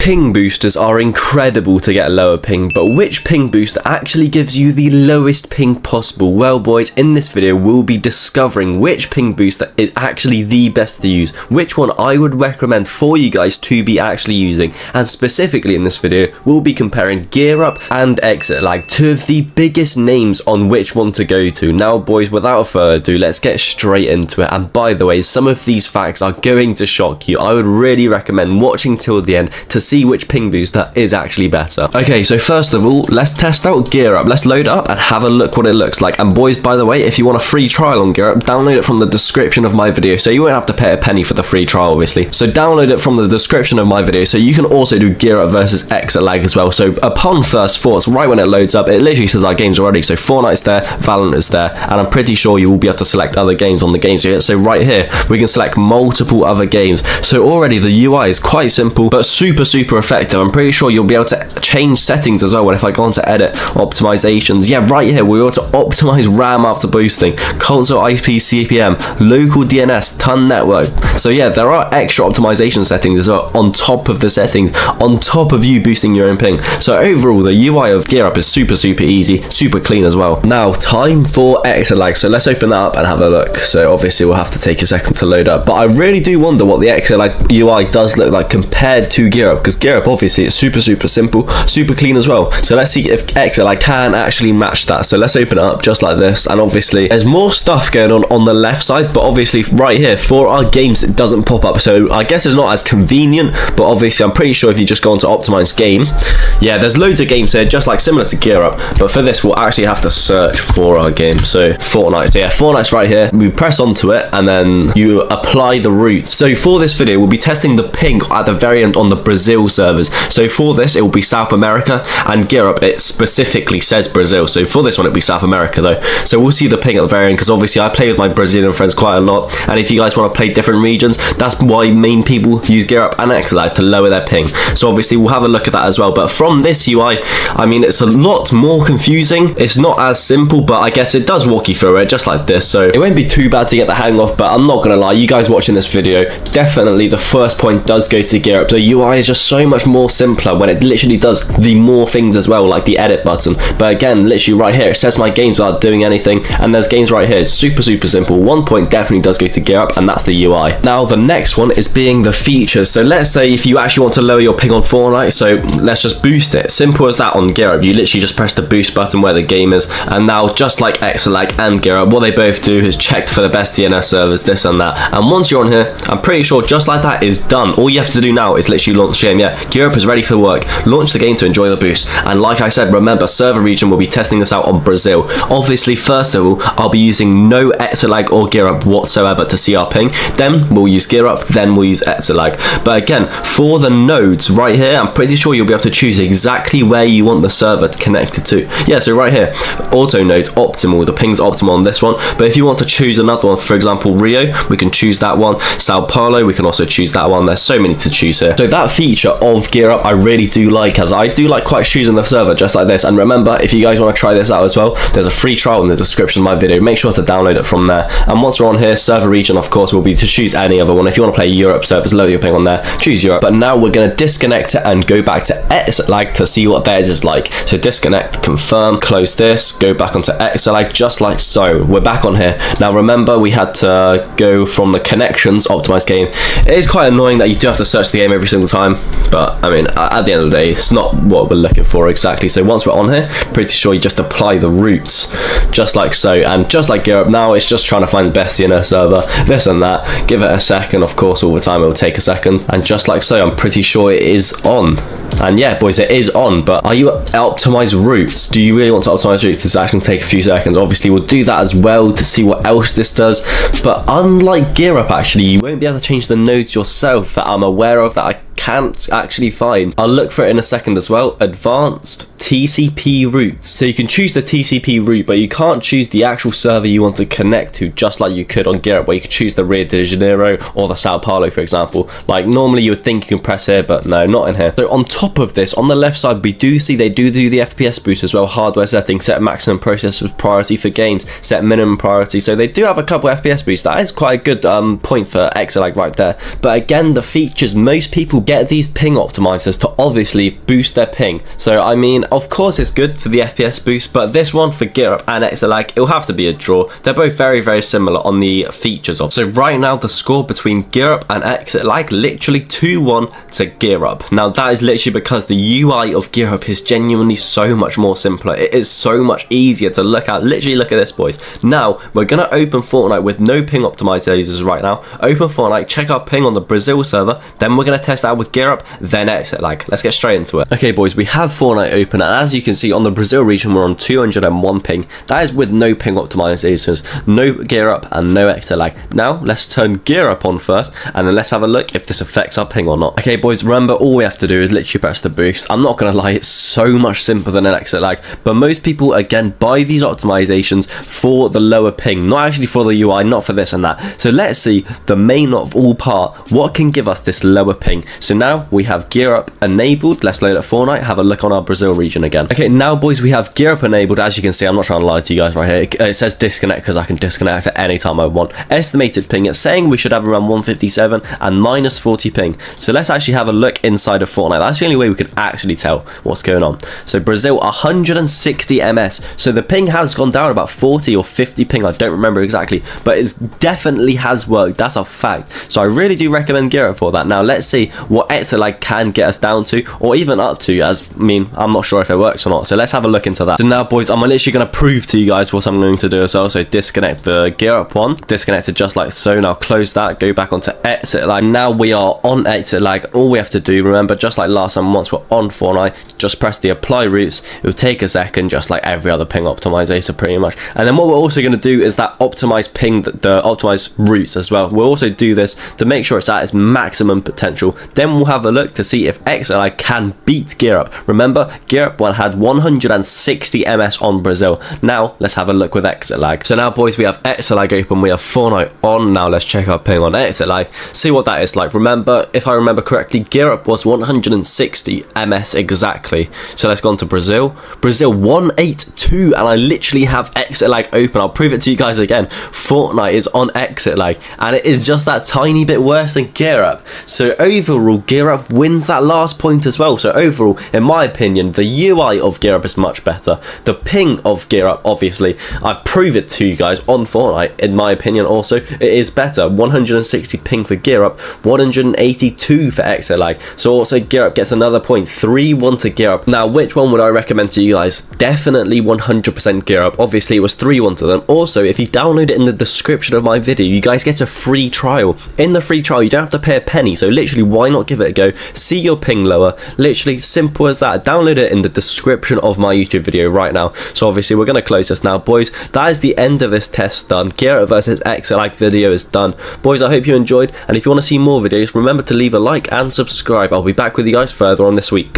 ping boosters are incredible to get a lower ping, but which ping booster actually gives you the lowest ping possible? Well boys, in this video we'll be discovering which ping booster is actually the best to use, which one I would recommend for you guys to be actually using, and specifically in this video we'll be comparing GearUP and ExitLag, two of the biggest names on which one to go to. Now boys, without further ado, let's get straight into it. And by the way, some of these facts are going to shock you. I would really recommend watching till the end to see which ping booster is actually better. Okay, so first of all, let's test out GearUP. Let's load it up and have a look what it looks like. And boys, by the way, if you want a free trial on GearUP, download it from the description of my video, so you won't have to pay a penny for the free trial obviously. So download it from the description of my video, so you can also do GearUP versus ExitLag as well. So upon first thoughts, right when it loads up, it literally says our games already. So Fortnite's there, Valorant is there, and I'm pretty sure you will be able to select other games on the games here. So right here we can select multiple other games. So already the UI is quite simple but super effective. I'm pretty sure you'll be able to change settings as well. If I go on to edit optimizations, yeah, right here we're able to optimize RAM after boosting, console IP CPM, local DNS, ton network. So yeah, there are extra optimization settings as well on top of the settings, on top of you boosting your own ping. So overall the UI of GearUP is super easy, super clean as well. Now time for ExitLag, so let's open that up and have a look. So obviously we'll have to take a second to load up, but I really do wonder what the ExitLag UI does look like compared to GearUP, because GearUP obviously is super simple, super clean as well. So let's see if ExitLag can actually match that. So let's open it up just like this, and obviously there's more stuff going on the left side, but obviously right here for our games it doesn't pop up, so I guess it's not as convenient. But obviously I'm pretty sure if you just go on to optimize game, yeah, there's loads of games here just like similar to GearUP, but for this we'll actually have to search for our game. So Fortnite, so yeah, Fortnite's right here. We press onto it and then you apply the routes. So for this video we'll be testing the ping at the very end on the Brazil servers. So for this it will be South America, and GearUP it specifically says Brazil, so for this one it'll be South America though. So we'll see the ping at the very end, because obviously I play with my Brazilian friends quite a lot, and if you guys want to play different regions, that's why main people use GearUP and ExitLag to lower their ping. So obviously we'll have a look at that as well. But from this UI, I mean, it's a lot more confusing. It's not as simple, but I guess it does walk you through it just like this, so it won't be too bad to get the hang of. But I'm not gonna lie, you guys watching this video, definitely the first point does go to GearUP. The UI is just so much more simpler when it literally does the more things as well, like the edit button. But again, literally right here it says my games without doing anything, and there's games right here. It's super simple. One point definitely does go to GearUP, and that's the UI. Now the next one is being the features. So let's say if you actually want to lower your ping on Fortnite, so let's just boost it. Simple as that on GearUP. You literally just press the boost button where the game is, and now just like ExitLag and GearUP, what they both do is check for the best DNS servers, this and that. And once you're on here, I'm pretty sure just like that is done. All you have to do now is literally launch the game. Yeah, GearUP is ready for work. Launch the game to enjoy the boost. And like I said, remember, server region will be testing this out on Brazil. Obviously, first of all, I'll be using no ExitLag or GearUP whatsoever to see our ping. Then we'll use GearUP, then we'll use ExitLag. But again, for the nodes right here, I'm pretty sure you'll be able to choose exactly where you want the server connected to. Yeah, so right here, auto nodes optimal, the ping's optimal on this one. But if you want to choose another one, for example Rio, we can choose that one. Sao Paulo, we can also choose that one. There's so many to choose here. So that feature of GearUP I really do like, as I do like quite choosing the server just like this. And remember, if you guys want to try this out as well, there's a free trial in the description of my video. Make sure to download it from there. And once we're on here, server region of course will be to choose any other one. If you want to play Europe servers, load your ping on there, choose Europe. But now we're going to disconnect it and go back to ExitLag to see what theirs is like. So disconnect, confirm, close this, go back onto ExitLag just like so. We're back on here. Now remember, we had to go from the connections, optimize game. It is quite annoying that you do have to search the game every single time, but I mean, at the end of the day, it's not what we're looking for exactly. So once we're on here, pretty sure you just apply the routes just like so. And just like GearUP, now it's just trying to find the best DNS server, this and that. Give it a second, of course, all the time it will take a second. And just like so, I'm pretty sure it is on. And yeah, boys, it is on. But are you optimize routes? Do you really want to optimize routes? This is actually going to take a few seconds. Obviously, we'll do that as well to see what else this does. But unlike GearUP, actually, you won't be able to change the nodes yourself that I'm aware of, that I can't actually find. I'll look for it in a second as well. Advanced TCP routes. So you can choose the TCP route, but you can't choose the actual server you want to connect to, just like you could on GearUP, where you could choose the Rio de Janeiro or the Sao Paulo, for example. Like normally you would think you can press here, but no, not in here. So on top of this, on the left side, we do see they do the FPS boost as well. Hardware settings, set maximum processor priority for games, set minimum priority. So they do have a couple FPS boosts. That is quite a good point for ExitLag right there. But again, the features most people get these ping optimizers to obviously boost their ping. So I mean, of course it's good for the FPS boost, but this one for GearUP and ExitLag, it'll have to be a draw. They're both very, very similar on the features of. So right now the score between GearUP and ExitLag, literally 2-1 to GearUP. Now that is literally because the UI of GearUP is genuinely so much more simpler. It is so much easier to look at. Literally look at this, boys. Now we're gonna open Fortnite with no ping optimizers right now. Open Fortnite, check our ping on the Brazil server, then we're gonna test out with GearUP, then ExitLag. Let's get straight into it. Okay boys, we have Fortnite open, and as you can see on the Brazil region we're on 201 ping. That is with no ping optimizations, no GearUP and no ExitLag. Now let's turn GearUP on first, and then let's have a look if this affects our ping or not. Okay boys, remember all we have to do is literally press the boost. I'm not gonna lie, it's so much simpler than an ExitLag, but most people again buy these optimizations for the lower ping, not actually for the UI, not for this and that. So let's see the main of all part, what can give us this lower ping. So now we have GearUP enabled. Let's load up Fortnite, have a look on our Brazil region again. Okay, now boys, we have GearUP enabled. As you can see, I'm not trying to lie to you guys right here. It says disconnect because I can disconnect at any time I want. Estimated ping, it's saying we should have around 157 and minus 40 ping. So let's actually have a look inside of Fortnite. That's the only way we can actually tell what's going on. So Brazil, 160 ms. So the ping has gone down about 40 or 50 ping. I don't remember exactly, but it definitely has worked. That's a fact. So I really do recommend GearUP for that. Now let's see what ExitLag can get us down to, or even up to, as I mean, I'm not sure if it works or not. So let's have a look into that. So now boys, I'm literally going to prove to you guys what I'm going to do as well. So disconnect the GearUP one, disconnect it just like so. Now close that, go back onto ExitLag. Now we are on ExitLag. All we have to do, remember, just like last time, once we're on Fortnite, just press the apply routes. It will take a second, just like every other ping optimizer pretty much. And then what we're also going to do is that optimize ping, the optimized routes as well. We'll also do this to make sure it's at its maximum potential. Then we'll have a look to see if ExitLag can beat GearUP. Remember, GearUP had 160 ms on Brazil. Now let's have a look with ExitLag. So now boys, we have ExitLag open, we have Fortnite on. Now let's check our ping on ExitLag, see what that is like. Remember, if I remember correctly, GearUP was 160 ms exactly. So let's go on to Brazil. Brazil 182, and I literally have ExitLag open. I'll prove it to you guys again. Fortnite is on ExitLag, and it is just that tiny bit worse than GearUP. So overall, GearUP wins that last point as well. So overall, in my opinion, the UI of GearUP is much better. The ping of GearUP, obviously, I've proved it to you guys on Fortnite. In my opinion, also, it is better. 160 ping for GearUP, 182 for ExitLag. So also, GearUP gets another point. 3-1 to GearUP. Now, which one would I recommend to you guys? Definitely 100% GearUP. Obviously, it was 3-1 to them. Also, if you download it in the description of my video, you guys get a free trial. In the free trial, you don't have to pay a penny. So literally, why not give it a go? See your ping lower. Literally, simple as that. Download it in the description of my YouTube video right now. So obviously, we're going to close this now, boys. That is the end of this test done. GearUP versus ExitLag video is done. Boys, I hope you enjoyed. And if you want to see more videos, remember to leave a like and subscribe. I'll be back with you guys further on this week.